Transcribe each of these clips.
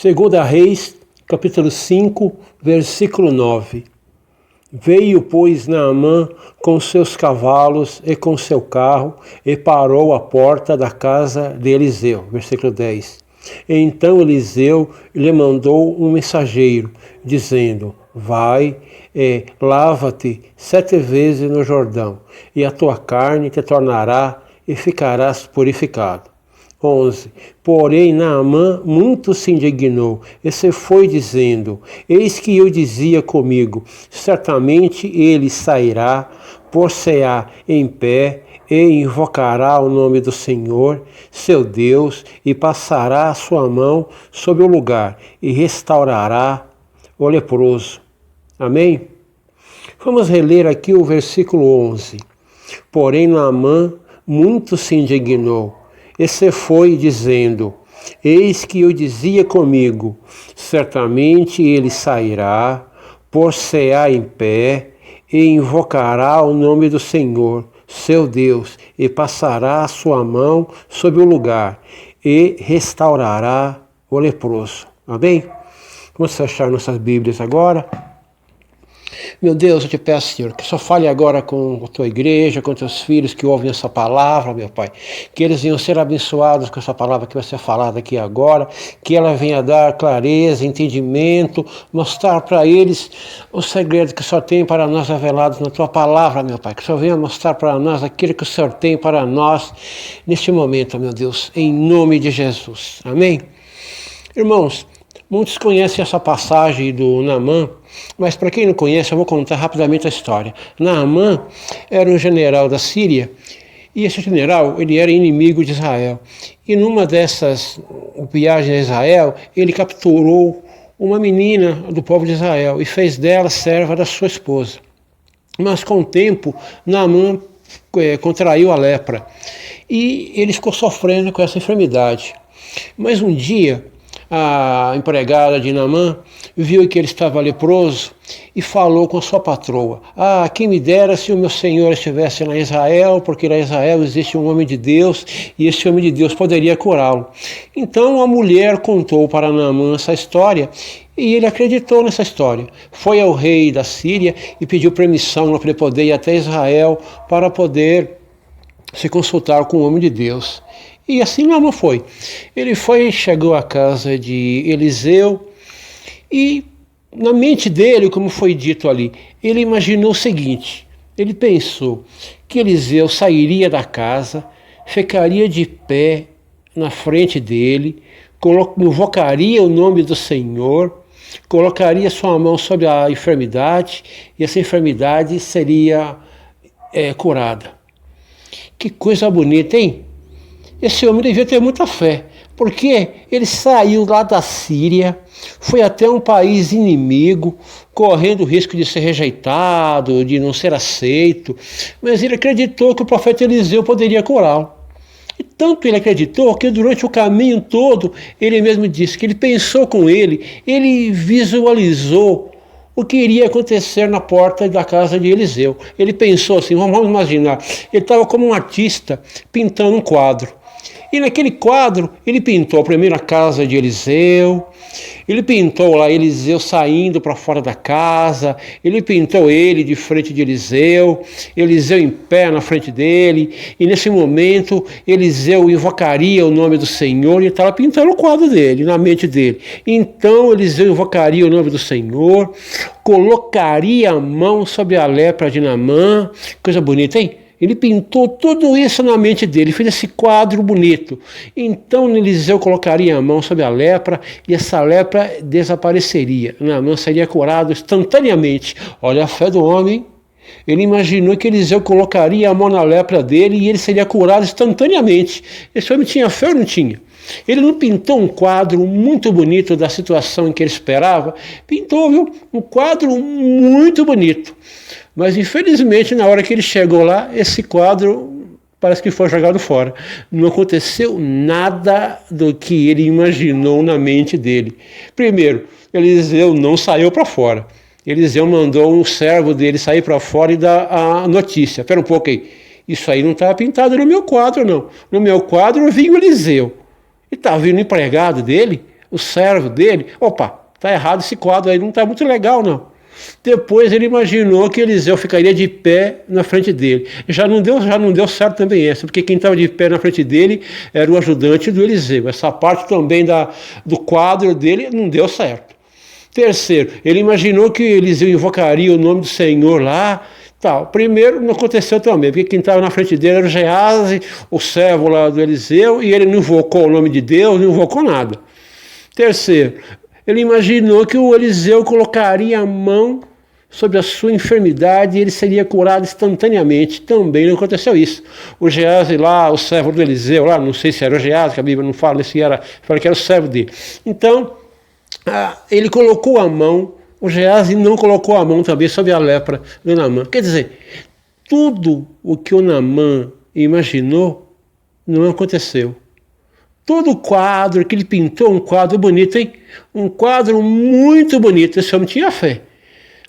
Segunda Reis, capítulo 5, versículo 9. Veio, pois, Naamã com seus cavalos e com seu carro e parou à porta da casa de Eliseu. Versículo 10. Então Eliseu lhe mandou um mensageiro, dizendo: vai, lava-te 7 vezes no Jordão, e a tua carne te tornará e ficarás purificado. 11. Porém Naamã muito se indignou e se foi dizendo: eis que eu dizia comigo, certamente ele sairá, pôr-se-á em pé e invocará o nome do Senhor, seu Deus, e passará a sua mão sobre o lugar e restaurará o leproso. Amém? Vamos reler aqui o versículo 11. Porém Naamã muito se indignou e se foi dizendo: eis que eu dizia comigo, certamente ele sairá, pôr-se-á em pé e invocará o nome do Senhor, seu Deus, e passará a sua mão sobre o lugar e restaurará o leproso. Amém? Vamos fechar nossas Bíblias agora. Meu Deus, eu te peço, Senhor, que só fale agora com a tua igreja, com teus filhos que ouvem essa palavra, meu Pai. Que eles venham ser abençoados com essa palavra que vai ser falada aqui agora. Que ela venha dar clareza, entendimento, mostrar para eles os segredos que o Senhor tem para nós revelados na tua palavra, meu Pai. Que o Senhor venha mostrar para nós aquilo que o Senhor tem para nós neste momento, meu Deus, em nome de Jesus. Amém? Irmãos, muitos conhecem essa passagem do Naamã, mas para quem não conhece, eu vou contar rapidamente a história. Naamã era um general da Síria, e esse general, ele era inimigo de Israel. E numa dessas viagens a Israel, ele capturou uma menina do povo de Israel e fez dela serva da sua esposa. Mas com o tempo, Naamã contraiu a lepra, e ele ficou sofrendo com essa enfermidade. Mas um dia, a empregada de Naamã viu que ele estava leproso e falou com a sua patroa: quem me dera se o meu senhor estivesse lá em Israel, porque lá em Israel existe um homem de Deus e esse homem de Deus poderia curá-lo. Então a mulher contou para Naamã essa história e ele acreditou nessa história. Foi ao rei da Síria e pediu permissão para ele poder ir até Israel para poder se consultar com o homem de Deus. E assim Naamã foi. Ele chegou à casa de Eliseu e na mente dele, como foi dito ali, ele imaginou o seguinte: ele pensou que Eliseu sairia da casa, ficaria de pé na frente dele, invocaria o nome do Senhor, colocaria sua mão sobre a enfermidade e essa enfermidade seria curada. Que coisa bonita, hein? Esse homem devia ter muita fé, porque ele saiu lá da Síria, foi até um país inimigo, correndo o risco de ser rejeitado, de não ser aceito, mas ele acreditou que o profeta Eliseu poderia curá-lo. E tanto ele acreditou que durante o caminho todo, ele mesmo disse que ele pensou com ele visualizou o que iria acontecer na porta da casa de Eliseu. Ele pensou assim, vamos imaginar, ele estava como um artista pintando um quadro. E naquele quadro, ele pintou primeiro a casa de Eliseu, ele pintou lá Eliseu saindo para fora da casa, ele pintou ele de frente de Eliseu em pé na frente dele, e nesse momento Eliseu invocaria o nome do Senhor e estava pintando o quadro dele, na mente dele. Então Eliseu invocaria o nome do Senhor, colocaria a mão sobre a lepra de Naamã, coisa bonita, hein? Ele pintou tudo isso na mente dele, fez esse quadro bonito. Então Eliseu colocaria a mão sobre a lepra e essa lepra desapareceria. Naamã seria curado instantaneamente. Olha a fé do homem. Ele imaginou que Eliseu colocaria a mão na lepra dele e ele seria curado instantaneamente. Esse homem tinha fé ou não tinha? Ele não pintou um quadro muito bonito da situação em que ele esperava? Pintou, viu? Um quadro muito bonito. Mas infelizmente na hora que ele chegou lá, esse quadro parece que foi jogado fora. Não aconteceu nada do que ele imaginou na mente dele. Primeiro, Eliseu não saiu para fora. Eliseu mandou um servo dele sair para fora e dar a notícia. Espera um pouco aí, isso aí não estava pintado no meu quadro não. No meu quadro vinha o Eliseu. E estava vindo o empregado dele. o servo dele, opa, está errado esse quadro aí, não está muito legal não. Depois ele imaginou que Eliseu ficaria de pé na frente dele. Já não deu certo também essa, porque quem estava de pé na frente dele era o ajudante do Eliseu. Essa parte também do quadro dele não deu certo. Terceiro, ele imaginou que Eliseu invocaria o nome do Senhor lá. Tal. Primeiro, não aconteceu também, porque quem estava na frente dele era o Geazi, o servo lá do Eliseu, e ele não invocou o nome de Deus, não invocou nada. Terceiro, ele imaginou que o Eliseu colocaria a mão sobre a sua enfermidade e ele seria curado instantaneamente. Também não aconteceu isso. O Geazi lá, o servo do Eliseu lá, não sei se era o Geazi, que a Bíblia não fala se era, fala que era o servo dele. Então, ele colocou a mão, o Geazi não colocou a mão também sobre a lepra do Naamã. Quer dizer, tudo o que o Naamã imaginou não aconteceu. Todo o quadro que ele pintou, um quadro bonito, hein? Um quadro muito bonito. Esse homem tinha fé.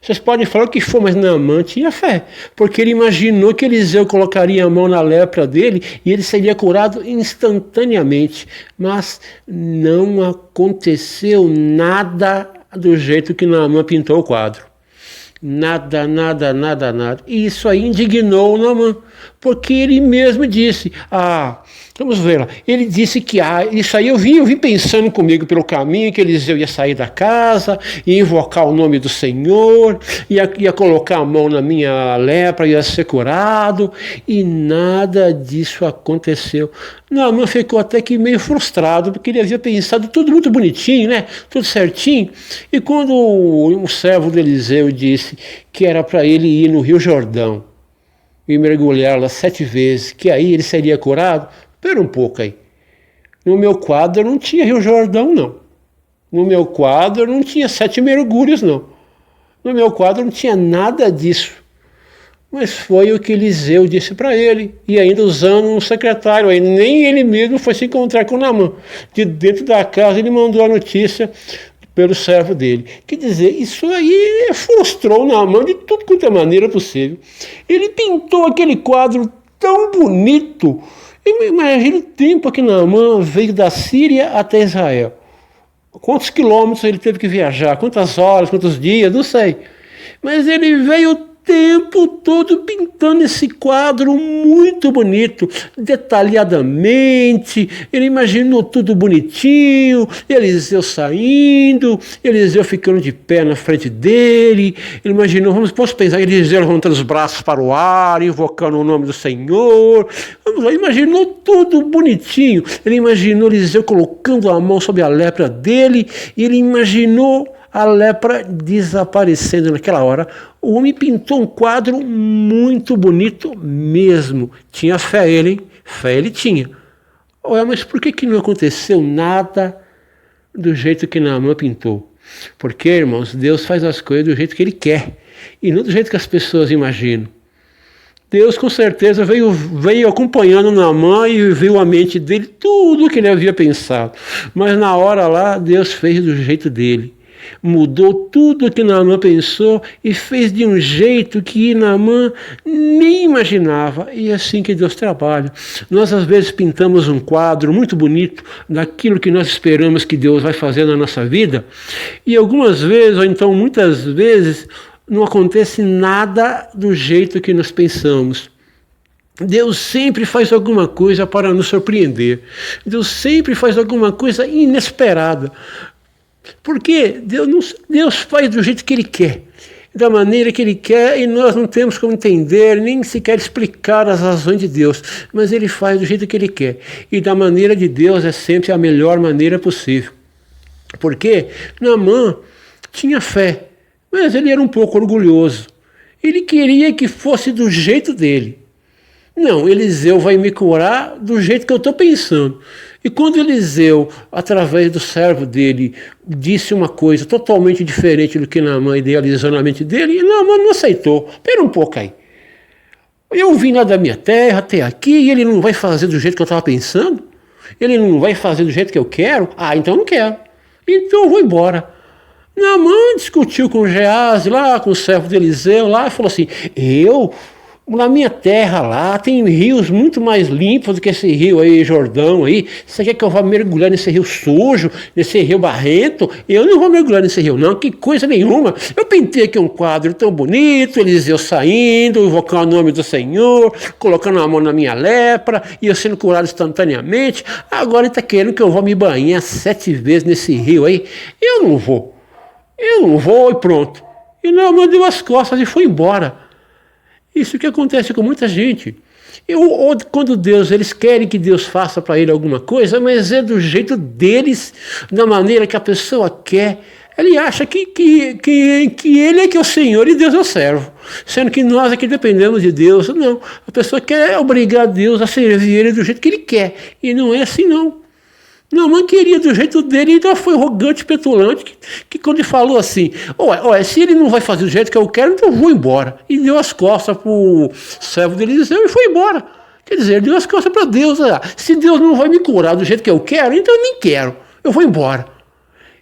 Vocês podem falar o que for, mas Naamã tinha fé. Porque ele imaginou que Eliseu colocaria a mão na lepra dele e ele seria curado instantaneamente. Mas não aconteceu nada do jeito que Naamã pintou o quadro. Nada. E isso aí indignou o Naamã. Porque ele mesmo disse, vamos ver lá. Ele disse que isso aí eu vim pensando comigo pelo caminho, que Eliseu ia sair da casa, ia invocar o nome do Senhor, ia colocar a mão na minha lepra, ia ser curado, e nada disso aconteceu. Naamã ficou até que meio frustrado, porque ele havia pensado tudo muito bonitinho, né? Tudo certinho. E quando o servo de Eliseu disse que era para ele ir no Rio Jordão e mergulhar lá 7 vezes, que aí ele seria curado, espera um pouco aí. No meu quadro não tinha Rio Jordão, não. No meu quadro não tinha 7 mergulhos, não. No meu quadro não tinha nada disso. Mas foi o que Eliseu disse para ele, e ainda usando um secretário, aí nem ele mesmo foi se encontrar com Naamã. De dentro da casa ele mandou a notícia pelo servo dele. Quer dizer, isso aí frustrou Naamã de tudo quanto é maneira possível. Ele pintou aquele quadro tão bonito. Imagina o tempo que Naamã veio da Síria até Israel. Quantos quilômetros ele teve que viajar, quantas horas, quantos dias, não sei. Mas ele veio o tempo todo pintando esse quadro muito bonito, detalhadamente. Ele imaginou tudo bonitinho, Eliseu saindo, Eliseu ficando de pé na frente dele. Ele imaginou, posso pensar, Eliseu levantando os braços para o ar, invocando o nome do Senhor. Vamos lá, imaginou tudo bonitinho. Ele imaginou Eliseu colocando a mão sobre a lepra dele, e ele imaginou a lepra desaparecendo naquela hora. O homem pintou um quadro muito bonito mesmo. Tinha fé ele, hein? Fé ele tinha. Mas por que não aconteceu nada do jeito que Naamã pintou? Porque, irmãos, Deus faz as coisas do jeito que Ele quer, e não do jeito que as pessoas imaginam. Deus com certeza veio acompanhando Naamã e viu a mente dele, tudo o que ele havia pensado. Mas na hora lá, Deus fez do jeito dele. Mudou tudo o que Naamã pensou e fez de um jeito que Naamã nem imaginava. E é assim que Deus trabalha. Nós às vezes pintamos um quadro muito bonito daquilo que nós esperamos que Deus vai fazer na nossa vida, e algumas vezes, ou então muitas vezes, não acontece nada do jeito que nós pensamos. Deus sempre faz alguma coisa para nos surpreender. Deus sempre faz alguma coisa inesperada. Porque Deus faz do jeito que Ele quer, da maneira que Ele quer, e nós não temos como entender, nem sequer explicar as razões de Deus, mas Ele faz do jeito que Ele quer, e da maneira de Deus é sempre a melhor maneira possível. Porque Naamã tinha fé, mas ele era um pouco orgulhoso. Ele queria que fosse do jeito dele. Não, Eliseu vai me curar do jeito que eu estou pensando. E quando Eliseu, através do servo dele, disse uma coisa totalmente diferente do que Naamã idealizou na mente dele, Naamã não aceitou. Espera um pouco aí. Eu vim lá da minha terra até aqui e ele não vai fazer do jeito que eu estava pensando? Ele não vai fazer do jeito que eu quero? Então eu não quero. Então eu vou embora. Naamã discutiu com Geazi lá, com o servo de Eliseu lá, e falou assim, eu Na minha terra lá tem rios muito mais limpos do que esse rio aí, Jordão aí. Você quer que eu vá mergulhar nesse rio sujo, nesse rio barrento? Eu não vou mergulhar nesse rio não, que coisa nenhuma. Eu pintei aqui um quadro tão bonito, Eliseu saindo, invocando o nome do Senhor, colocando a mão na minha lepra, e eu sendo curado instantaneamente. Agora ele está querendo que eu vá me banhar 7 vezes nesse rio aí. Eu não vou e pronto. E Naamã deu as costas e foi embora. Isso que acontece com muita gente. Ou quando eles querem que Deus faça para ele alguma coisa, mas é do jeito deles, da maneira que a pessoa quer. Ele acha que ele é que é o Senhor e Deus é o servo. Sendo que nós é que dependemos de Deus. Não, a pessoa quer obrigar Deus a servir ele do jeito que ele quer. E não é assim não. Naamã queria do jeito dele e ainda foi arrogante, petulante, que quando ele falou assim, se ele não vai fazer do jeito que eu quero, então eu vou embora. E deu as costas para o servo de Eliseu e foi embora. Quer dizer, ele deu as costas para Deus. Se Deus não vai me curar do jeito que eu quero, então eu nem quero, eu vou embora.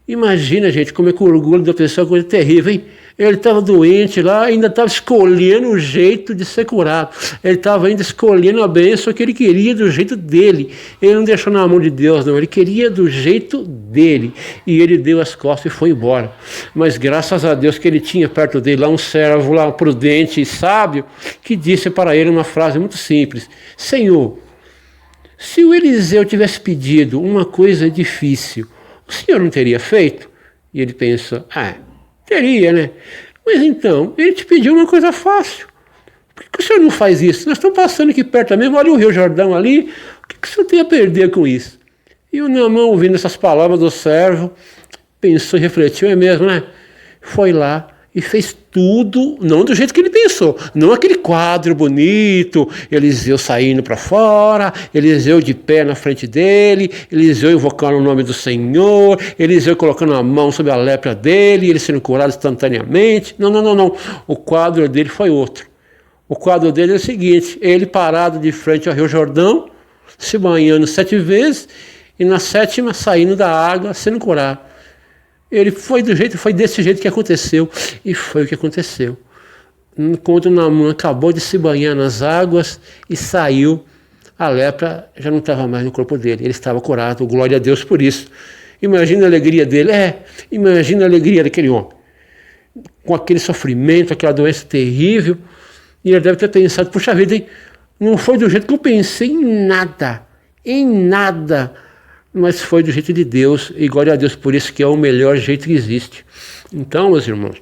Imagina, gente, como é que o orgulho da pessoa é coisa terrível, hein? Ele estava doente lá, ainda estava escolhendo o jeito de ser curado. Ele estava ainda escolhendo a bênção que ele queria do jeito dele. Ele não deixou na mão de Deus, não. Ele queria do jeito dele. E ele deu as costas e foi embora. Mas graças a Deus que ele tinha perto dele lá um servo lá prudente e sábio, que disse para ele uma frase muito simples: Senhor, se o Eliseu tivesse pedido uma coisa difícil, o senhor não teria feito? E ele pensa, teria, né? Mas então, ele te pediu uma coisa fácil. Por que o senhor não faz isso? Nós estamos passando aqui perto mesmo, olha o Rio Jordão ali, o que o senhor tem a perder com isso? E o Naamã, ouvindo essas palavras do servo, pensou e refletiu, é mesmo, né? Foi lá e fez tudo, não do jeito que ele pensou, não aquele quadro bonito, Eliseu saindo para fora, Eliseu de pé na frente dele, Eliseu invocando o nome do Senhor, Eliseu colocando a mão sobre a lepra dele, ele sendo curado instantaneamente. Não. O quadro dele foi outro. O quadro dele é o seguinte: ele parado de frente ao Rio Jordão, se banhando 7 vezes, e na 7ª saindo da água, sendo curado. Ele foi desse jeito que aconteceu. E foi o que aconteceu. Quando Naamã acabou de se banhar nas águas e saiu, a lepra já não estava mais no corpo dele. Ele estava curado, glória a Deus por isso. Imagina a alegria dele. Imagina a alegria daquele homem. Com aquele sofrimento, aquela doença terrível. E ele deve ter pensado, puxa vida, hein? Não foi do jeito que eu pensei em nada. Mas foi do jeito de Deus, e glória a Deus por isso, que é o melhor jeito que existe. Então, meus irmãos,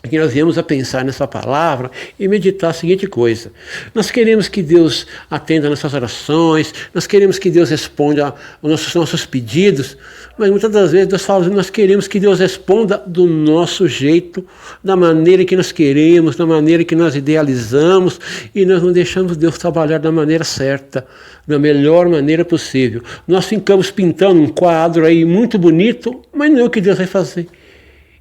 aqui nós viemos a pensar nessa palavra e meditar a seguinte coisa: nós queremos que Deus atenda nossas orações, nós queremos que Deus responda aos nossos pedidos, mas muitas das vezes nós queremos que Deus responda do nosso jeito, da maneira que nós queremos, da maneira que nós idealizamos, e nós não deixamos Deus trabalhar da maneira certa, da melhor maneira possível. Nós ficamos pintando um quadro aí muito bonito, mas não é o que Deus vai fazer.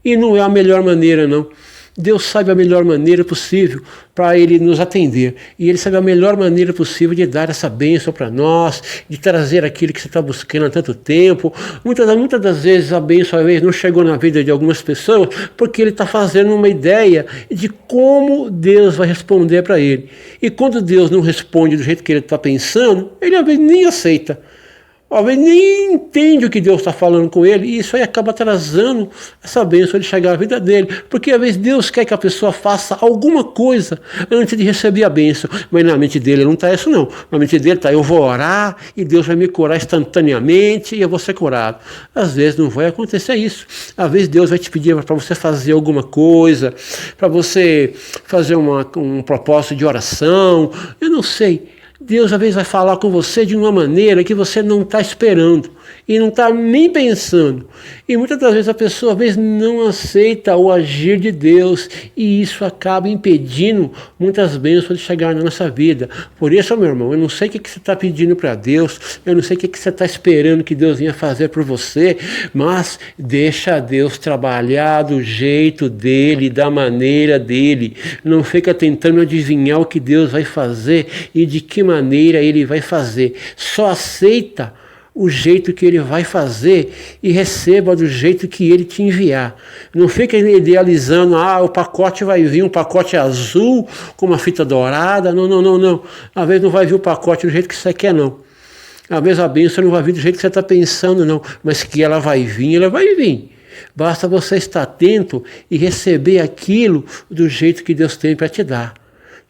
E não é a melhor maneira, não. Deus sabe a melhor maneira possível para Ele nos atender. E Ele sabe a melhor maneira possível de dar essa bênção para nós, de trazer aquilo que você está buscando há tanto tempo. Muitas das vezes a bênção às vezes não chegou na vida de algumas pessoas porque Ele está fazendo uma ideia de como Deus vai responder para ele. E quando Deus não responde do jeito que ele está pensando, ele às vezes nem aceita. Talvez nem entende o que Deus está falando com ele, e isso aí acaba atrasando essa bênção de chegar à vida dele, porque às vezes Deus quer que a pessoa faça alguma coisa antes de receber a bênção, mas na mente dele não está isso não. Na mente dele está: eu vou orar e Deus vai me curar instantaneamente e eu vou ser curado. Às vezes não vai acontecer isso. Às vezes Deus vai te pedir para você fazer alguma coisa, para você fazer um propósito de oração, eu não sei. Deus às vezes vai falar com você de uma maneira que você não está esperando e não está nem pensando. E muitas das vezes a pessoa às vezes não aceita o agir de Deus, e isso acaba impedindo muitas bênçãos de chegar na nossa vida. Por isso, meu irmão, eu não sei o que você está pedindo para Deus, eu não sei o que você está esperando que Deus venha fazer por você, mas deixa Deus trabalhar do jeito dele, da maneira dele. Não fica tentando adivinhar o que Deus vai fazer e de que maneira ele vai fazer. Só aceita o jeito que ele vai fazer e receba do jeito que ele te enviar. Não fica idealizando, o pacote vai vir um pacote azul com uma fita dourada. Não. Às vezes não vai vir o pacote do jeito que você quer, não. Às vezes a bênção não vai vir do jeito que você está pensando, não. Mas que ela vai vir, ela vai vir. Basta você estar atento e receber aquilo do jeito que Deus tem para te dar.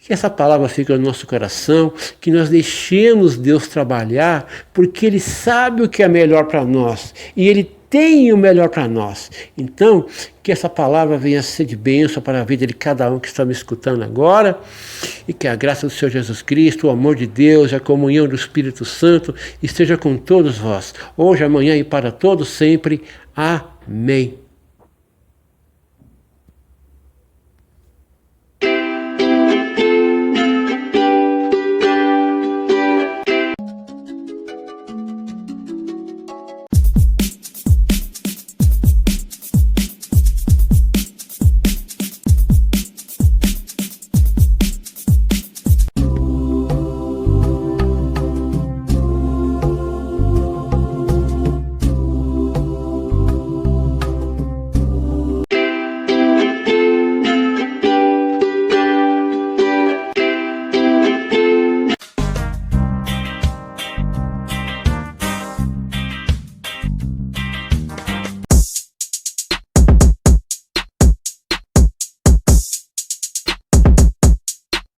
Que essa palavra fique no nosso coração, que nós deixemos Deus trabalhar, porque Ele sabe o que é melhor para nós, e Ele tem o melhor para nós. Então, que essa palavra venha a ser de bênção para a vida de cada um que está me escutando agora, e que a graça do Senhor Jesus Cristo, o amor de Deus, a comunhão do Espírito Santo esteja com todos vós, hoje, amanhã e para todos sempre. Amém.